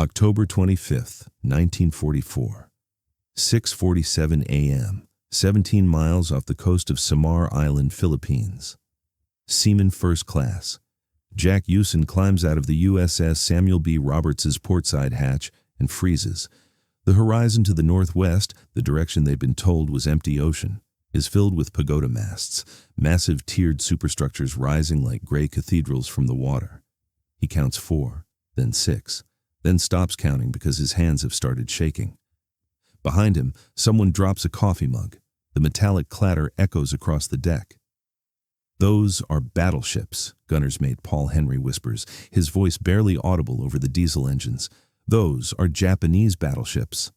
October 25th, 1944. 6:47 a.m., 17 miles off the coast of Samar Island, Philippines. Seaman First Class. Jack Hewson climbs out of the USS Samuel B. Roberts's portside hatch and freezes. The horizon to the northwest, the direction they'd been told was empty ocean, is filled with pagoda masts, massive tiered superstructures rising like gray cathedrals from the water. He counts 4, then 6, then stops counting because his hands have started shaking. Behind him, someone drops a coffee mug. The metallic clatter echoes across the deck. "Those are battleships," gunner's mate Paul Henry whispers, his voice barely audible over the diesel engines. "Those are Japanese battleships."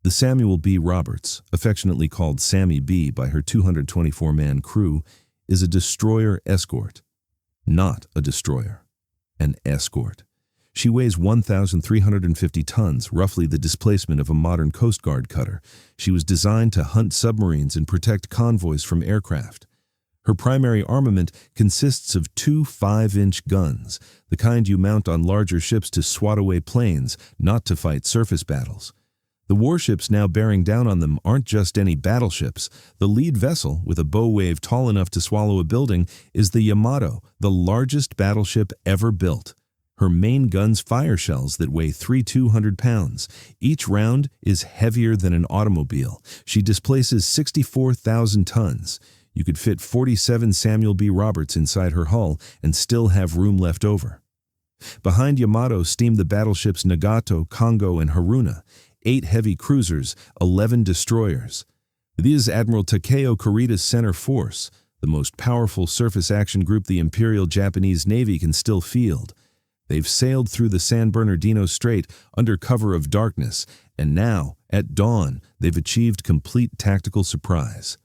The Samuel B. Roberts, affectionately called Sammy B by her 224-man crew, is a destroyer escort. Not a destroyer, an escort. She weighs 1,350 tons, roughly the displacement of a modern Coast Guard cutter. She was designed to hunt submarines and protect convoys from aircraft. Her primary armament consists of 2 5-inch guns, the kind you mount on larger ships to swat away planes, not to fight surface battles. The warships now bearing down on them aren't just any battleships. The lead vessel, with a bow wave tall enough to swallow a building, is the Yamato, the largest battleship ever built. Her main guns fire shells that weigh 3,200 pounds. Each round is heavier than an automobile. She displaces 64,000 tons. You could fit 47 Samuel B. Roberts inside her hull and still have room left over. Behind Yamato steam the battleships Nagato, Kongo, and Haruna, 8 heavy cruisers, 11 destroyers. This is Admiral Takeo Kurita's center force, the most powerful surface action group the Imperial Japanese Navy can still field. They've sailed through the San Bernardino Strait under cover of darkness, and now, at dawn, they've achieved complete tactical surprise.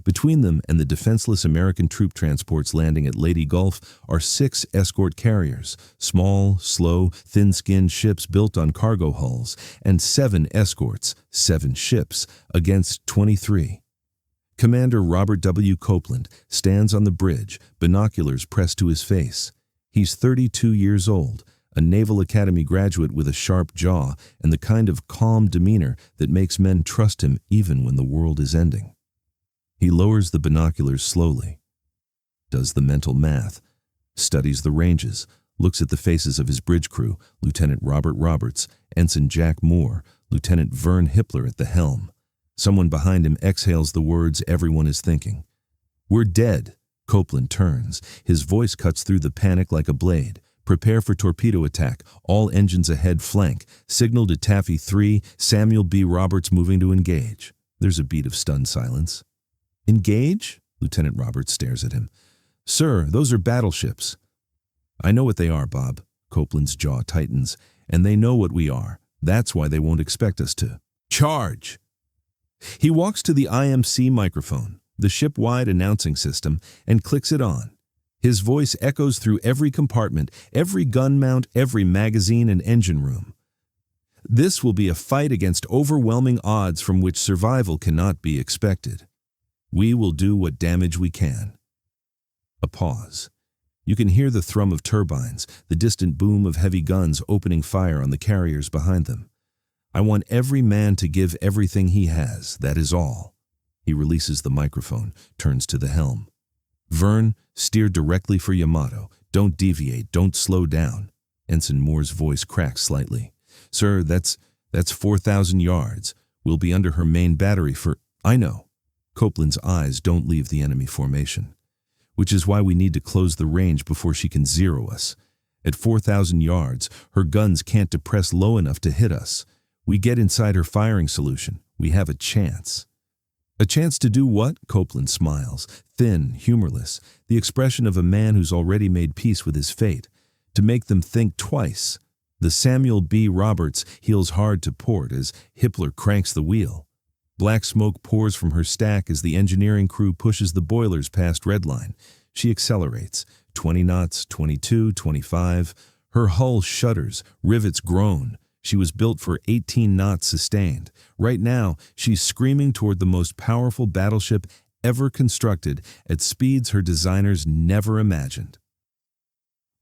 Between them and the defenseless American troop transports landing at Leyte Gulf are 6 escort carriers, small, slow, thin-skinned ships built on cargo hulls, and 7 escorts, 7 ships, against 23. Commander Robert W. Copeland stands on the bridge, binoculars pressed to his face. He's 32 years old, a Naval Academy graduate with a sharp jaw and the kind of calm demeanor that makes men trust him even when the world is ending. He lowers the binoculars slowly, does the mental math, studies the ranges, looks at the faces of his bridge crew, Lieutenant Robert Roberts, Ensign Jack Moore, Lieutenant Vern Hippler at the helm. Someone behind him exhales the words everyone is thinking. "We're dead." Copeland turns. His voice cuts through the panic like a blade. "Prepare for torpedo attack. All engines ahead flank. Signal to Taffy 3, Samuel B. Roberts moving to engage." There's a beat of stunned silence. "Engage?" Lieutenant Roberts stares at him. "Sir, those are battleships." "I know what they are, Bob." Copeland's jaw tightens. "And they know what we are. That's why they won't expect us to. Charge!" He walks to the IMC microphone, the ship-wide announcing system, and clicks it on. His voice echoes through every compartment, every gun mount, every magazine and engine room. This will be a fight against overwhelming odds from which survival cannot be expected. We will do what damage we can. A pause. You can hear the thrum of turbines, the distant boom of heavy guns opening fire on the carriers behind them. "I want every man to give everything he has, that is all." He releases the microphone, turns to the helm. "Vern, steer directly for Yamato. Don't deviate, don't slow down." Ensign Moore's voice cracks slightly. "Sir, that's 4,000 yards. We'll be under her main battery for—" "I know." Copeland's eyes don't leave the enemy formation. "Which is why we need to close the range before she can zero us. At 4,000 yards, her guns can't depress low enough to hit us. We get inside her firing solution. We have a chance." "A chance to do what?" Copeland smiles, thin, humorless, the expression of a man who's already made peace with his fate. "To make them think twice." The Samuel B. Roberts heels hard to port as Hippler cranks the wheel. Black smoke pours from her stack as the engineering crew pushes the boilers past redline. She accelerates, 20 knots, 22, 25. Her hull shudders, rivets groan. She was built for 18 knots sustained. Right now, she's screaming toward the most powerful battleship ever constructed at speeds her designers never imagined.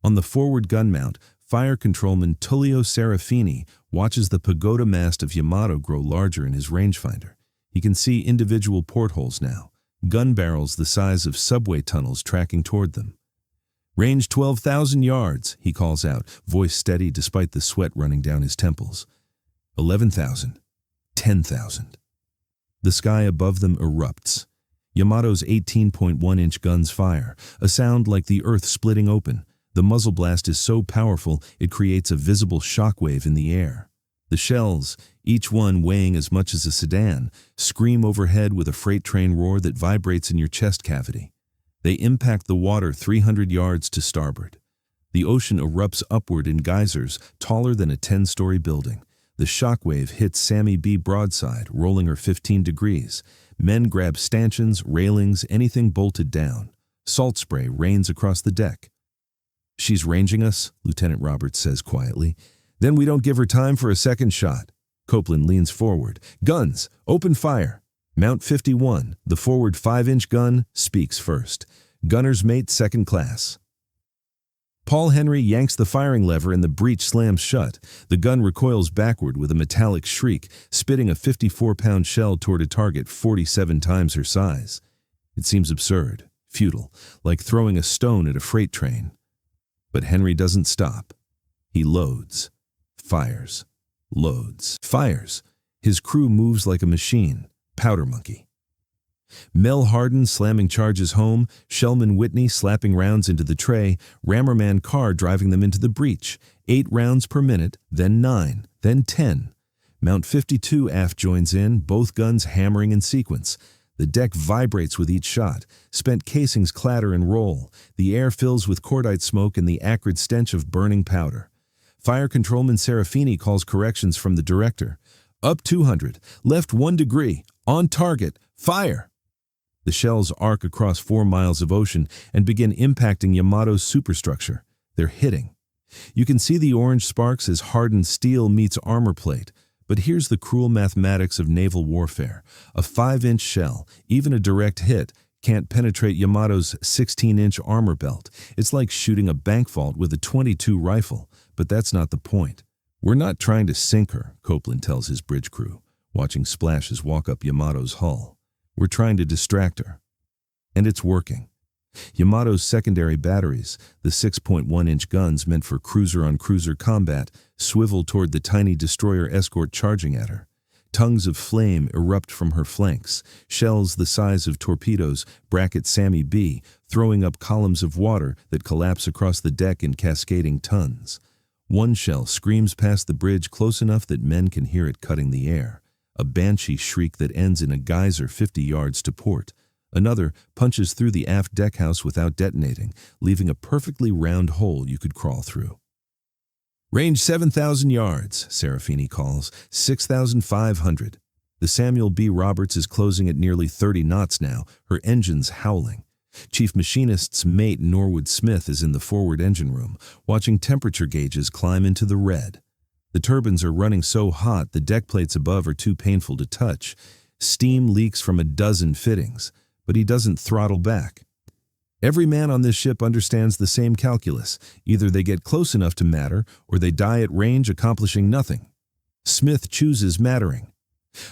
On the forward gun mount, Fire Controlman Tullio Serafini watches the pagoda mast of Yamato grow larger in his rangefinder. He can see individual portholes now, gun barrels the size of subway tunnels tracking toward them. "Range 12,000 yards, he calls out, voice steady despite the sweat running down his temples. 11,000. 10,000. The sky above them erupts. Yamato's 18.1-inch guns fire, a sound like the earth splitting open. The muzzle blast is so powerful it creates a visible shockwave in the air. The shells, each one weighing as much as a sedan, scream overhead with a freight train roar that vibrates in your chest cavity. They impact the water 300 yards to starboard. The ocean erupts upward in geysers taller than a 10-story building. The shockwave hits Sammy B broadside, rolling her 15 degrees. Men grab stanchions, railings, anything bolted down. Salt spray rains across the deck. "She's ranging us," Lieutenant Roberts says quietly. "Then we don't give her time for a second shot." Copeland leans forward. "Guns, open fire." Mount 51, the forward 5-inch gun, speaks first. "Gunner's mate, second class." Paul Henry yanks the firing lever and the breech slams shut. The gun recoils backward with a metallic shriek, spitting a 54-pound shell toward a target 47 times her size. It seems absurd, futile, like throwing a stone at a freight train. But Henry doesn't stop. He loads, fires, loads, fires. His crew moves like a machine, powder monkey. Mel Hardin slamming charges home, Shellman Whitney slapping rounds into the tray, Rammerman Carr driving them into the breach. 8 rounds per minute, then 9, then 10. Mount 52 aft joins in, both guns hammering in sequence. The deck vibrates with each shot. Spent casings clatter and roll. The air fills with cordite smoke and the acrid stench of burning powder. Fire Controlman Serafini calls corrections from the director. "Up 200, left 1 degree, on target, fire!" The shells arc across 4 miles of ocean and begin impacting Yamato's superstructure. They're hitting. You can see the orange sparks as hardened steel meets armor plate. But here's the cruel mathematics of naval warfare. A 5-inch shell, even a direct hit, can't penetrate Yamato's 16-inch armor belt. It's like shooting a bank vault with a .22 rifle. But that's not the point. "We're not trying to sink her," Copeland tells his bridge crew, watching splashes walk up Yamato's hull. "We're trying to distract her." And it's working. Yamato's secondary batteries, the 6.1-inch guns meant for cruiser-on-cruiser combat, swivel toward the tiny destroyer escort charging at her. Tongues of flame erupt from her flanks. Shells the size of torpedoes bracket Sammy B, throwing up columns of water that collapse across the deck in cascading tons. One shell screams past the bridge close enough that men can hear it cutting the air. A banshee shriek that ends in a geyser 50 yards to port. Another punches through the aft deckhouse without detonating, leaving a perfectly round hole you could crawl through. "Range 7,000 yards, Serafini calls, 6,500. The Samuel B. Roberts is closing at nearly 30 knots now, her engines howling. Chief Machinist's mate Norwood Smith is in the forward engine room, watching temperature gauges climb into the red. The turbines are running so hot the deck plates above are too painful to touch. Steam leaks from a dozen fittings. But he doesn't throttle back. Every man on this ship understands the same calculus. Either they get close enough to matter, or they die at range accomplishing nothing. Smith chooses mattering.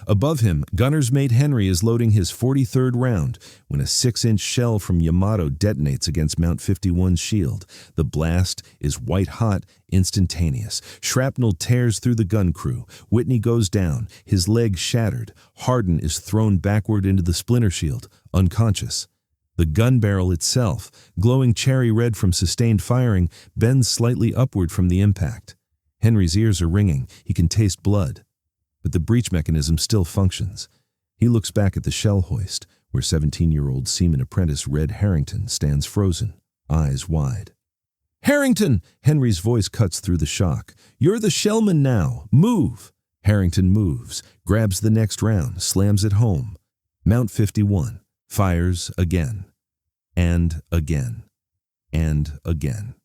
Above him, gunner's mate Henry is loading his 43rd round when a 6-inch shell from Yamato detonates against Mount 51's shield. The blast is white-hot, instantaneous. Shrapnel tears through the gun crew. Whitney goes down, his leg shattered. Hardin is thrown backward into the splinter shield, unconscious. The gun barrel itself, glowing cherry red from sustained firing, bends slightly upward from the impact. Henry's ears are ringing. He can taste blood. But the breech mechanism still functions. He looks back at the shell hoist, where 17-year-old seaman apprentice Red Harrington stands frozen, eyes wide. "Harrington!" Henry's voice cuts through the shock. "You're the shellman now. Move!" Harrington moves, grabs the next round, slams it home. Mount 51 fires again, and again, and again.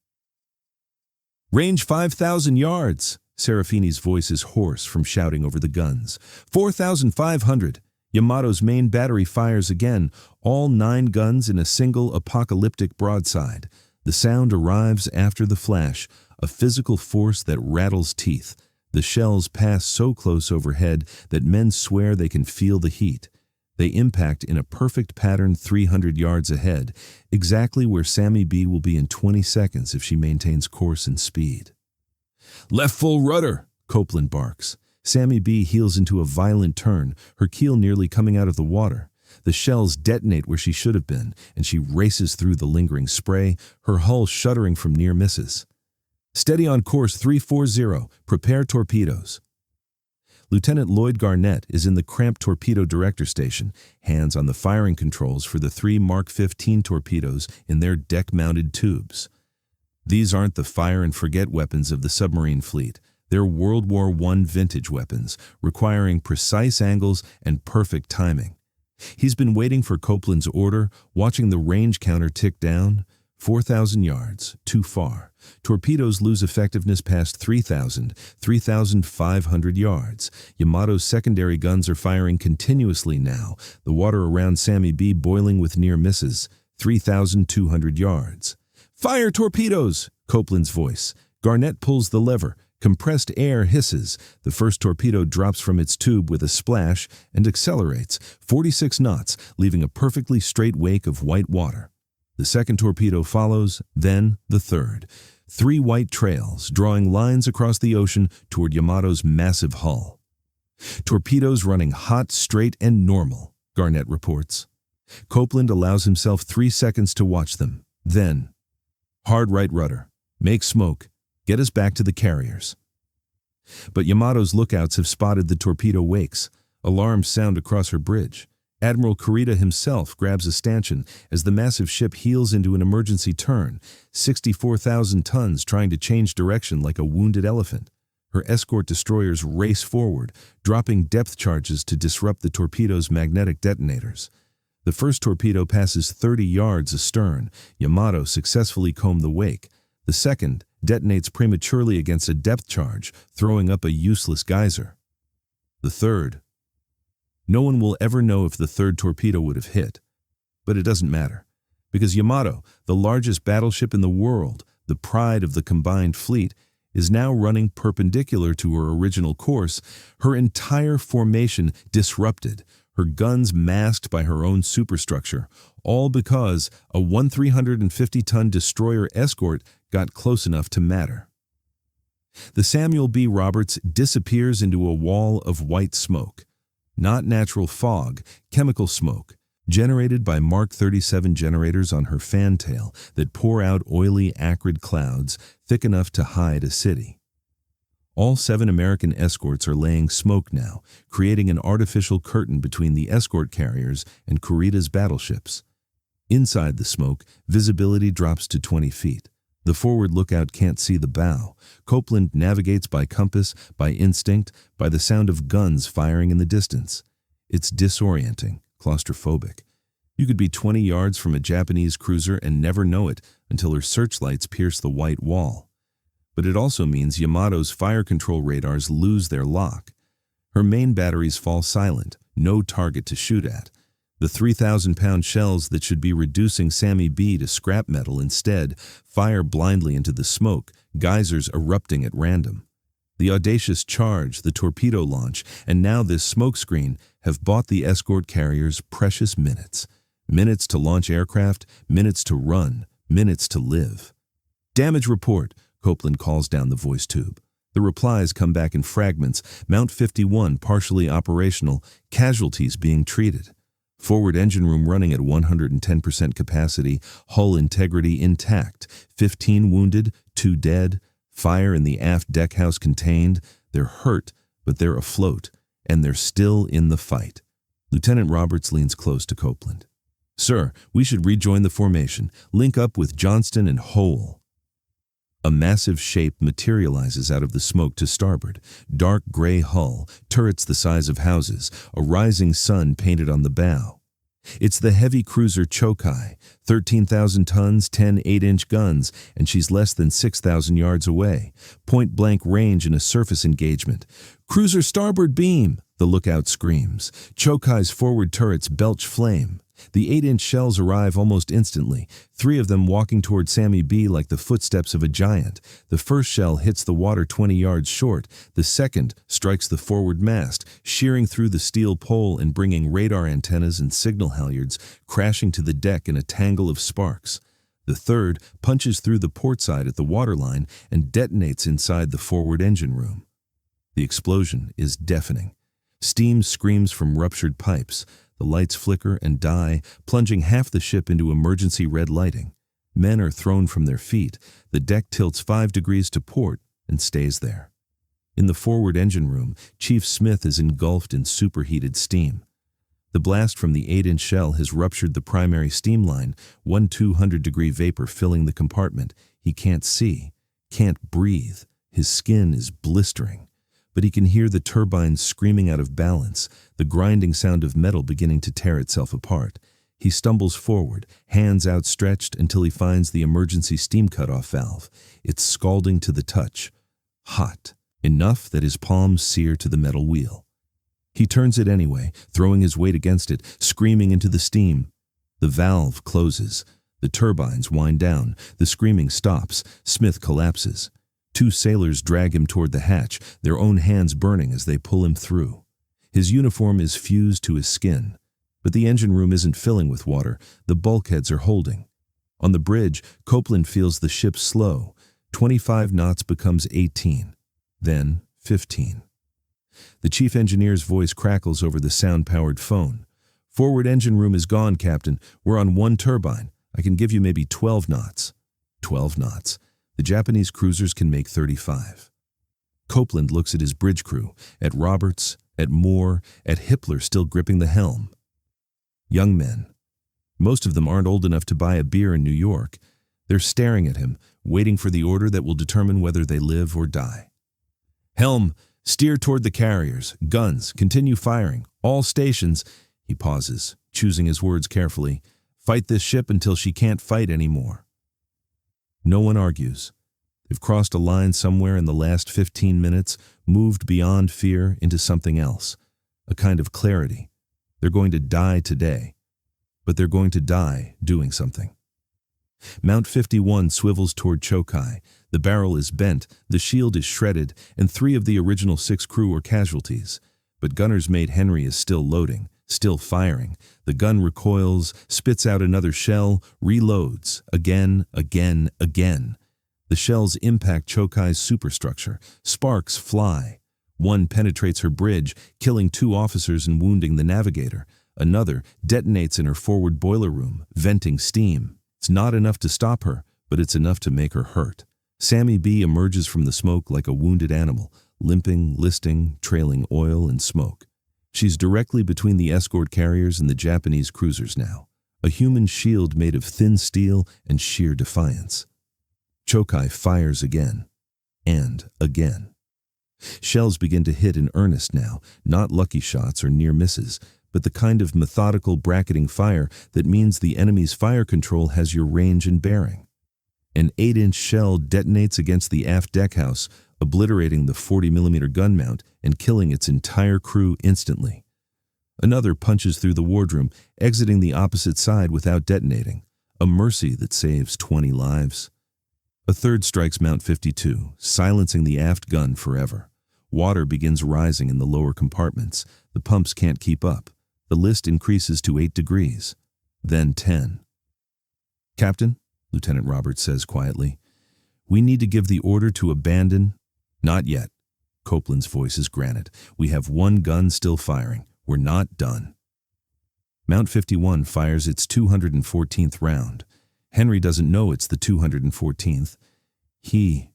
"Range 5,000 yards!" Serafini's voice is hoarse from shouting over the guns. 4,500. Yamato's main battery fires again, all 9 guns in a single apocalyptic broadside. The sound arrives after the flash, a physical force that rattles teeth. The shells pass so close overhead that men swear they can feel the heat. They impact in a perfect pattern 300 yards ahead, exactly where Sammy B will be in 20 seconds if she maintains course and speed. "Left full rudder," Copeland barks. Sammy B heels into a violent turn, her keel nearly coming out of the water. The shells detonate where she should have been, and she races through the lingering spray, her hull shuddering from near misses. "Steady on course 340, prepare torpedoes." Lieutenant Lloyd Garnett is in the cramped torpedo director station, hands on the firing controls for the 3 Mark 15 torpedoes in their deck-mounted tubes. These aren't the fire-and-forget weapons of the submarine fleet. They're World War I vintage weapons, requiring precise angles and perfect timing. He's been waiting for Copeland's order, watching the range counter tick down. 4,000 yards, too far. Torpedoes lose effectiveness past 3,000, 3,500 yards. Yamato's secondary guns are firing continuously now, the water around Sammy B boiling with near misses. 3,200 yards. "Fire torpedoes!" Copeland's voice. Garnett pulls the lever. Compressed air hisses. The first torpedo drops from its tube with a splash and accelerates, 46 knots, leaving a perfectly straight wake of white water. The second torpedo follows, then the third. 3 white trails, drawing lines across the ocean toward Yamato's massive hull. "Torpedoes running hot, straight, and normal," Garnett reports. Copeland allows himself 3 seconds to watch them. Then, "Hard right rudder. Make smoke. Get us back to the carriers." But Yamato's lookouts have spotted the torpedo wakes. Alarms sound across her bridge. Admiral Kurita himself grabs a stanchion as the massive ship heels into an emergency turn, 64,000 tons trying to change direction like a wounded elephant. Her escort destroyers race forward, dropping depth charges to disrupt the torpedo's magnetic detonators. The first torpedo passes 30 yards astern. Yamato successfully combed the wake. The second detonates prematurely against a depth charge, throwing up a useless geyser. The third. No one will ever know if the third torpedo would have hit. But it doesn't matter, because Yamato, the largest battleship in the world, the pride of the combined fleet, is now running perpendicular to her original course, her entire formation disrupted, her guns masked by her own superstructure, all because a 1,350-ton destroyer escort got close enough to matter. The Samuel B. Roberts disappears into a wall of white smoke. Not natural fog, chemical smoke, generated by Mark 37 generators on her fantail that pour out oily, acrid clouds thick enough to hide a city. All 7 American escorts are laying smoke now, creating an artificial curtain between the escort carriers and Kurita's battleships. Inside the smoke, visibility drops to 20 feet. The forward lookout can't see the bow. Copeland navigates by compass, by instinct, by the sound of guns firing in the distance. It's disorienting, claustrophobic. You could be 20 yards from a Japanese cruiser and never know it until her searchlights pierce the white wall. But it also means Yamato's fire control radars lose their lock. Her main batteries fall silent, no target to shoot at. The 3,000-pound shells that should be reducing Sammy B to scrap metal instead fire blindly into the smoke, geysers erupting at random. The audacious charge, the torpedo launch, and now this smokescreen have bought the escort carriers precious minutes. Minutes to launch aircraft, minutes to run, minutes to live. "Damage report," Copeland calls down the voice tube. The replies come back in fragments. Mount 51 partially operational, casualties being treated. Forward engine room running at 110% capacity, hull integrity intact, 15 wounded, 2 dead, fire in the aft deckhouse contained. They're hurt, but they're afloat, and they're still in the fight. Lieutenant Roberts leans close to Copeland. "Sir, we should rejoin the formation, link up with Johnston and Hole." A massive shape materializes out of the smoke to starboard. Dark gray hull, turrets the size of houses, a rising sun painted on the bow. It's the heavy cruiser Chokai, 13,000 tons, 10 8-inch guns, and she's less than 6,000 yards away. Point-blank range in a surface engagement. "Cruiser starboard beam!" the lookout screams. Chokai's forward turrets belch flame. The 8-inch shells arrive almost instantly, 3 of them walking toward Sammy B like the footsteps of a giant. The first shell hits the water 20 yards short. The second strikes the forward mast, shearing through the steel pole and bringing radar antennas and signal halyards crashing to the deck in a tangle of sparks. The third punches through the port side at the waterline and detonates inside the forward engine room. The explosion is deafening. Steam screams from ruptured pipes. The lights flicker and die, plunging half the ship into emergency red lighting. Men are thrown from their feet. The deck tilts 5 degrees to port and stays there. In the forward engine room, Chief Smith is engulfed in superheated steam. The blast from the 8-inch shell has ruptured the primary steam line, 200-degree vapor filling the compartment. He can't see, can't breathe. His skin is blistering. But he can hear the turbines screaming out of balance, the grinding sound of metal beginning to tear itself apart. He stumbles forward, hands outstretched, until he finds the emergency steam cutoff valve. It's scalding to the touch. Hot. Enough that his palms sear to the metal wheel. He turns it anyway, throwing his weight against it, screaming into the steam. The valve closes. The turbines wind down. The screaming stops. Smith collapses. 2 sailors drag him toward the hatch, their own hands burning as they pull him through. His uniform is fused to his skin. But the engine room isn't filling with water. The bulkheads are holding. On the bridge, Copeland feels the ship slow. 25 knots becomes 18. Then 15. The chief engineer's voice crackles over the sound-powered phone. "Forward engine room is gone, Captain. We're on 1 turbine. I can give you maybe 12 knots. 12 knots. The Japanese cruisers can make 35. Copeland looks at his bridge crew, at Roberts, at Moore, at Hippler still gripping the helm. Young men. Most of them aren't old enough to buy a beer in New York. They're staring at him, waiting for the order that will determine whether they live or die. "Helm, steer toward the carriers. Guns, continue firing. All stations." He pauses, choosing his words carefully. "Fight this ship until she can't fight anymore." No one argues. They've crossed a line somewhere in the last 15 minutes, moved beyond fear into something else, a kind of clarity. They're going to die today, but they're going to die doing something. Mount 51 swivels toward Chokai. The barrel is bent, the shield is shredded, and 3 of the original 6 crew are casualties. But gunner's mate Henry is still loading, still firing. The gun recoils, spits out another shell, reloads, again. The shells impact Chokai's superstructure. Sparks fly. One penetrates her bridge, killing 2 officers and wounding the navigator. Another detonates in her forward boiler room, venting steam. It's not enough to stop her, but it's enough to make her hurt. Sammy B emerges from the smoke like a wounded animal, limping, listing, trailing oil and smoke. She's directly between the escort carriers and the Japanese cruisers now, a human shield made of thin steel and sheer defiance. Chokai fires again, and again. Shells begin to hit in earnest now, not lucky shots or near misses, but the kind of methodical bracketing fire that means the enemy's fire control has your range and bearing. An 8-inch shell detonates against the aft deckhouse, obliterating the 40mm gun mount and killing its entire crew instantly. Another punches through the wardroom, exiting the opposite side without detonating, a mercy that saves 20 lives. A third strikes Mount 52, silencing the aft gun forever. Water begins rising in the lower compartments. The pumps can't keep up. The list increases to 8 degrees, then 10. "Captain," Lieutenant Roberts says quietly, "we need to give the order to abandon." "Not yet." Copeland's voice is granite. "We have 1 gun still firing. We're not done." Mount 51 fires its 214th round. Henry doesn't know it's the 214th. He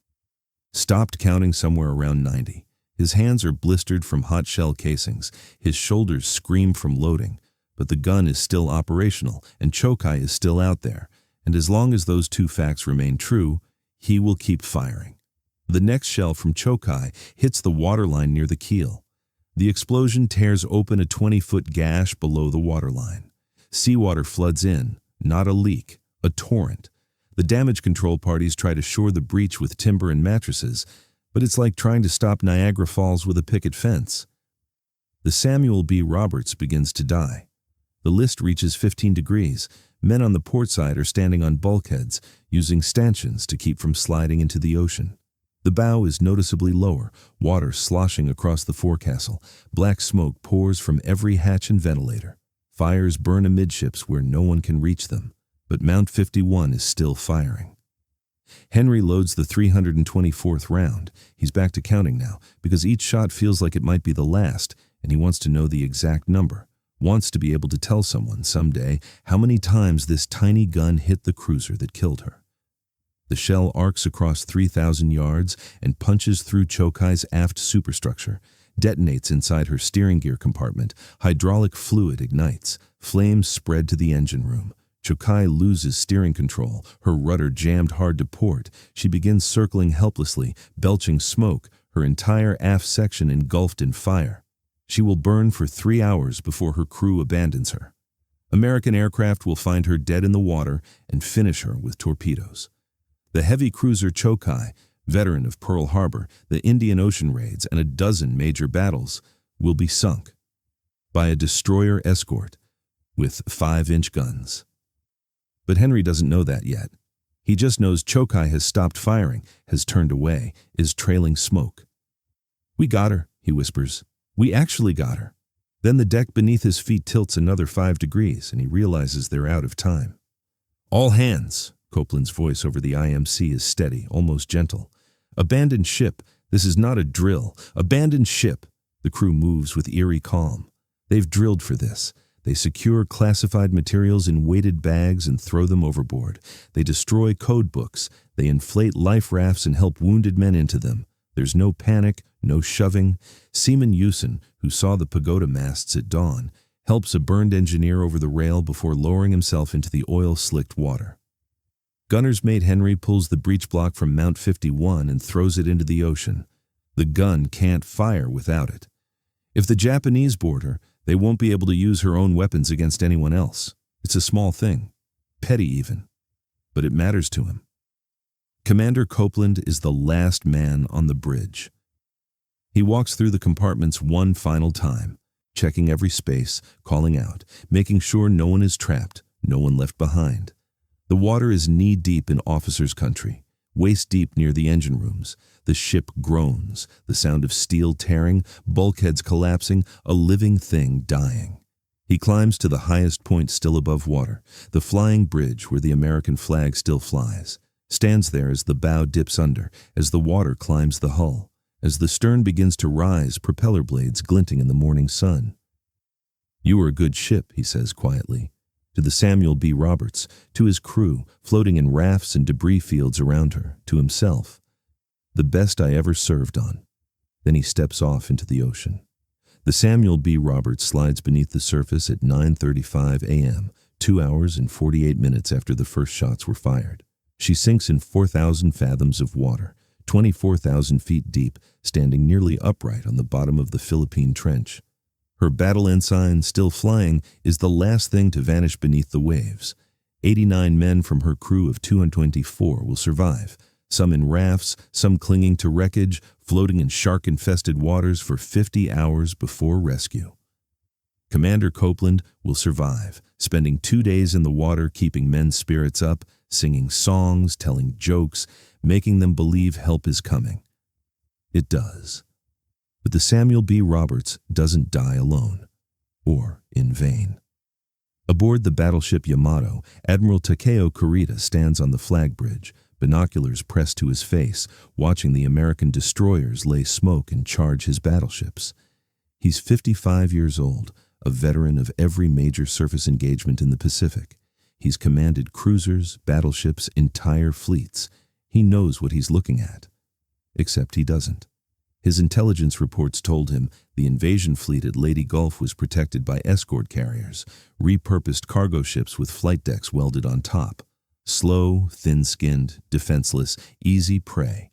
stopped counting somewhere around 90. His hands are blistered from hot shell casings. His shoulders scream from loading. But the gun is still operational, and Chokai is still out there. And as long as those 2 facts remain true, he will keep firing. The next shell from Chokai hits the waterline near the keel. The explosion tears open a 20-foot gash below the waterline. Seawater floods in, not a leak, a torrent. The damage control parties try to shore the breach with timber and mattresses, but it's like trying to stop Niagara Falls with a picket fence. The Samuel B. Roberts begins to die. The list reaches 15 degrees. Men on the port side are standing on bulkheads, using stanchions to keep from sliding into the ocean. The bow is noticeably lower, water sloshing across the forecastle. Black smoke pours from every hatch and ventilator. Fires burn amidships where no one can reach them, but Mount 51 is still firing. Henry loads the 324th round. He's back to counting now, because each shot feels like it might be the last, and he wants to know the exact number. Wants to be able to tell someone someday how many times this tiny gun hit the cruiser that killed her. The shell arcs across 3,000 yards and punches through Chokai's aft superstructure, detonates inside her steering gear compartment. Hydraulic fluid ignites. Flames spread to the engine room. Chokai loses steering control, her rudder jammed hard to port. She begins circling helplessly, belching smoke, her entire aft section engulfed in fire. She will burn for 3 hours before her crew abandons her. American aircraft will find her dead in the water and finish her with torpedoes. The heavy cruiser Chokai, veteran of Pearl Harbor, the Indian Ocean raids, and a dozen major battles, will be sunk by a destroyer escort with 5-inch guns. But Henry doesn't know that yet. He just knows Chokai has stopped firing, has turned away, is trailing smoke. "We got her," he whispers. "We actually got her." Then the deck beneath his feet tilts another 5 degrees, and he realizes they're out of time. "All hands." Copeland's voice over the IMC is steady, almost gentle. "Abandon ship. This is not a drill. Abandon ship." The crew moves with eerie calm. They've drilled for this. They secure classified materials in weighted bags and throw them overboard. They destroy code books. They inflate life rafts and help wounded men into them. There's no panic, no shoving. Seaman Hewson, who saw the pagoda masts at dawn, helps a burned engineer over the rail before lowering himself into the oil-slicked water. Gunner's mate Henry pulls the breech block from Mount 51 and throws it into the ocean. The gun can't fire without it. If the Japanese board her, they won't be able to use her own weapons against anyone else. It's a small thing, petty even, but it matters to him. Commander Copeland is the last man on the bridge. He walks through the compartments one final time, checking every space, calling out, making sure no one is trapped, no one left behind. The water is knee-deep in officers' country, waist-deep near the engine rooms. The ship groans, the sound of steel tearing, bulkheads collapsing, a living thing dying. He climbs to the highest point still above water, the flying bridge where the American flag still flies, stands there as the bow dips under, as the water climbs the hull, as the stern begins to rise, propeller blades glinting in the morning sun. "You were a good ship," he says quietly. To the Samuel B. Roberts, to his crew, floating in rafts and debris fields around her, to himself. "The best I ever served on." Then he steps off into the ocean. The Samuel B. Roberts slides beneath the surface at 9:35 a.m., 2 hours and 48 minutes after the first shots were fired. She sinks in 4,000 fathoms of water, 24,000 feet deep, standing nearly upright on the bottom of the Philippine Trench. Her battle ensign, still flying, is the last thing to vanish beneath the waves. 89 men from her crew of 224 will survive, some in rafts, some clinging to wreckage, floating in shark-infested waters for 50 hours before rescue. Commander Copeland will survive, spending 2 days in the water keeping men's spirits up, singing songs, telling jokes, making them believe help is coming. It does. But the Samuel B. Roberts doesn't die alone, or in vain. Aboard the battleship Yamato, Admiral Takeo Kurita stands on the flag bridge, binoculars pressed to his face, watching the American destroyers lay smoke and charge his battleships. He's 55 years old, a veteran of every major surface engagement in the Pacific. He's commanded cruisers, battleships, entire fleets. He knows what he's looking at. Except he doesn't. His intelligence reports told him the invasion fleet at Leyte Gulf was protected by escort carriers, repurposed cargo ships with flight decks welded on top. Slow, thin-skinned, defenseless, easy prey.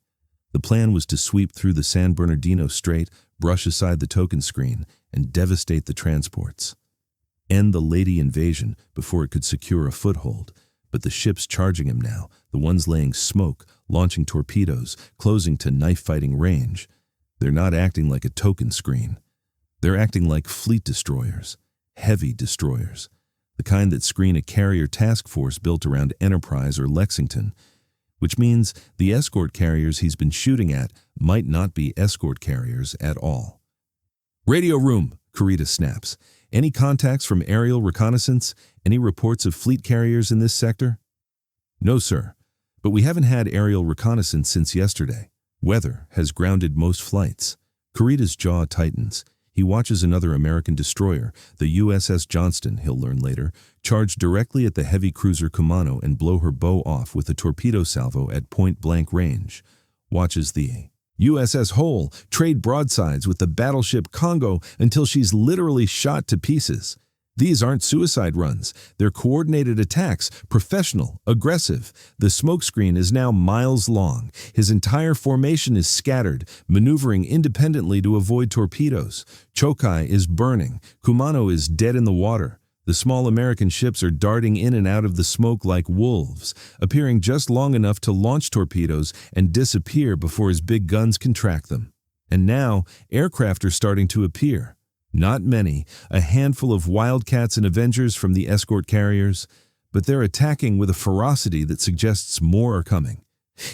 The plan was to sweep through the San Bernardino Strait, brush aside the token screen, and devastate the transports. End the Leyte invasion before it could secure a foothold. But the ships charging him now, the ones laying smoke, launching torpedoes, closing to knife-fighting range, they're not acting like a token screen. They're acting like fleet destroyers, heavy destroyers. the kind that screen a carrier task force built around Enterprise or Lexington, which means the escort carriers he's been shooting at might not be escort carriers at all. "Radio room," Kurita snaps. "Any contacts from aerial reconnaissance? Any reports of fleet carriers in this sector?" "No, sir, but we haven't had aerial reconnaissance since yesterday. Weather has grounded most flights." Kurita's jaw tightens. He watches another American destroyer, the USS Johnston, he'll learn later, charge directly at the heavy cruiser Kumano and blow her bow off with a torpedo salvo at point-blank range. Watches the USS Hole trade broadsides with the battleship Congo until she's literally shot to pieces. These aren't suicide runs. They're coordinated attacks, professional, aggressive. The smokescreen is now miles long. His entire formation is scattered, maneuvering independently to avoid torpedoes. Chokai is burning. Kumano is dead in the water. The small American ships are darting in and out of the smoke like wolves, appearing just long enough to launch torpedoes and disappear before his big guns can track them. And now, aircraft are starting to appear. Not many, a handful of Wildcats and Avengers from the escort carriers, but they're attacking with a ferocity that suggests more are coming.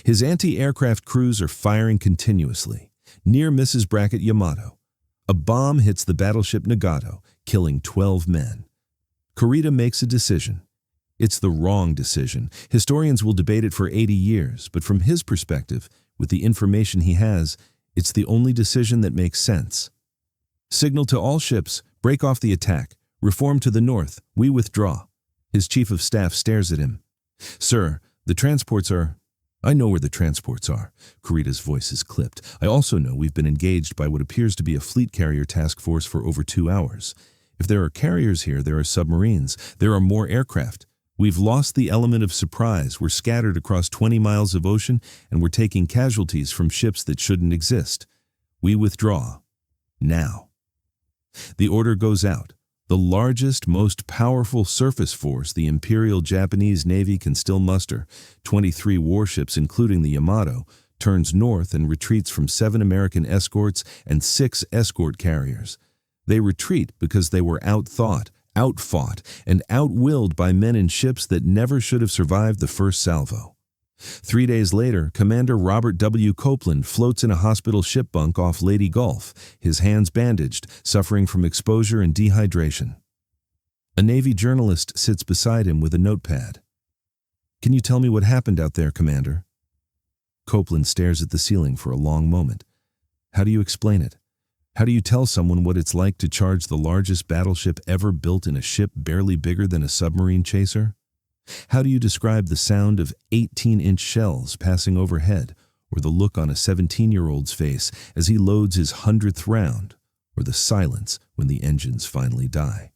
His anti-aircraft crews are firing continuously. Near misses Bracket Yamato. A bomb hits the battleship Nagato, killing 12 men. Kurita makes a decision. It's the wrong decision. Historians will debate it for 80 years, but from his perspective, with the information he has, it's the only decision that makes sense. "Signal to all ships, break off the attack. Reform to the north, we withdraw." His chief of staff stares at him. "Sir, the transports are—" "I know where the transports are." Kurita's voice is clipped. "I also know we've been engaged by what appears to be a fleet carrier task force for over 2 hours. If there are carriers here, there are submarines. There are more aircraft. We've lost the element of surprise. We're scattered across 20 miles of ocean, and we're taking casualties from ships that shouldn't exist. We withdraw. Now." The order goes out. The largest, most powerful surface force the Imperial Japanese Navy can still muster, 23 warships including the Yamato, turns north and retreats from 7 American escorts and 6 escort carriers. They retreat because they were outthought, outfought, and outwilled by men in ships that never should have survived the first salvo. 3 days later, Commander Robert W. Copeland floats in a hospital ship bunk off Leyte Gulf, his hands bandaged, suffering from exposure and dehydration. A Navy journalist sits beside him with a notepad. "Can you tell me what happened out there, Commander?" Copeland stares at the ceiling for a long moment. "How do you explain it? How do you tell someone what it's like to charge the largest battleship ever built in a ship barely bigger than a submarine chaser? How do you describe the sound of 18-inch shells passing overhead, or the look on a 17-year-old's face as he loads his 100th round, or the silence when the engines finally die?"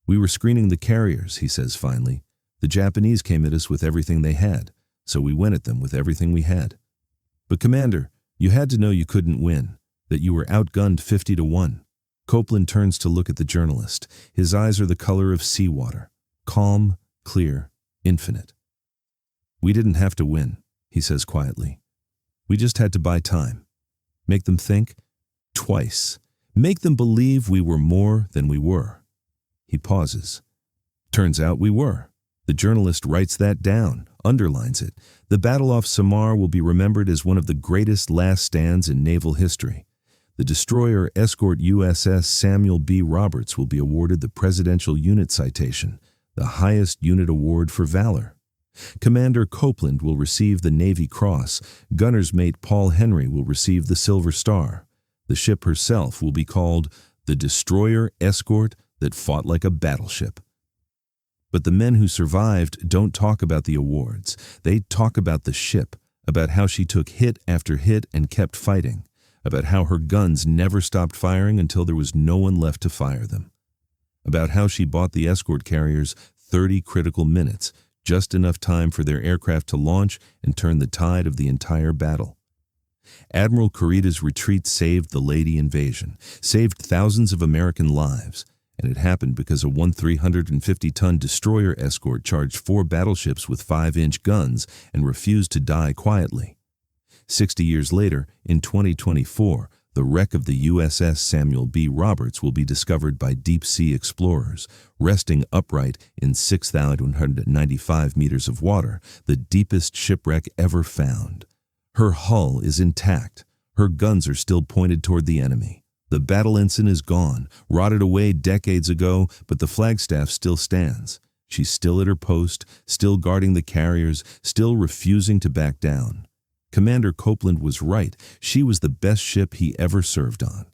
"We were screening the carriers," he says finally. "The Japanese came at us with everything they had, so we went at them with everything we had. But Commander, you had to know you couldn't win, that you were outgunned 50-1. Copeland turns to look at the journalist. His eyes are the color of seawater, calm, clear, infinite. "We didn't have to win," he says quietly. "We just had to buy time. Make them think twice. Make them believe we were more than we were." He pauses. "Turns out we were." The journalist writes that down, underlines it. The battle off Samar will be remembered as one of the greatest last stands in naval history. The destroyer escort USS Samuel B. Roberts will be awarded the Presidential Unit Citation, the highest unit award for valor. Commander Copeland will receive the Navy Cross. Gunner's mate Paul Henry will receive the Silver Star. The ship herself will be called the Destroyer Escort that fought like a battleship. But the men who survived don't talk about the awards. They talk about the ship, about how she took hit after hit and kept fighting, about how her guns never stopped firing until there was no one left to fire them, about how she bought the escort carriers 30 critical minutes, just enough time for their aircraft to launch and turn the tide of the entire battle. Admiral Kurita's retreat saved the Leyte invasion, saved thousands of American lives, and it happened because a 350-ton destroyer escort charged 4 battleships with 5-inch guns and refused to die quietly. 60 years later, in 2024, The wreck of the USS Samuel B will be discovered by deep-sea explorers, resting upright in 6,195 meters of water, the deepest shipwreck ever found. Her hull is intact. Her guns are still pointed toward the enemy. The battle ensign is gone, rotted away decades ago, but the flagstaff still stands. She's still at her post, still guarding the carriers, still refusing to back down. Commander Copeland was right. She was the best ship he ever served on.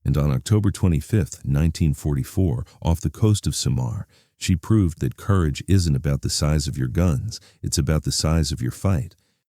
And on October 25, 1944, off the coast of Samar, she proved that courage isn't about the size of your guns, it's about the size of your fight.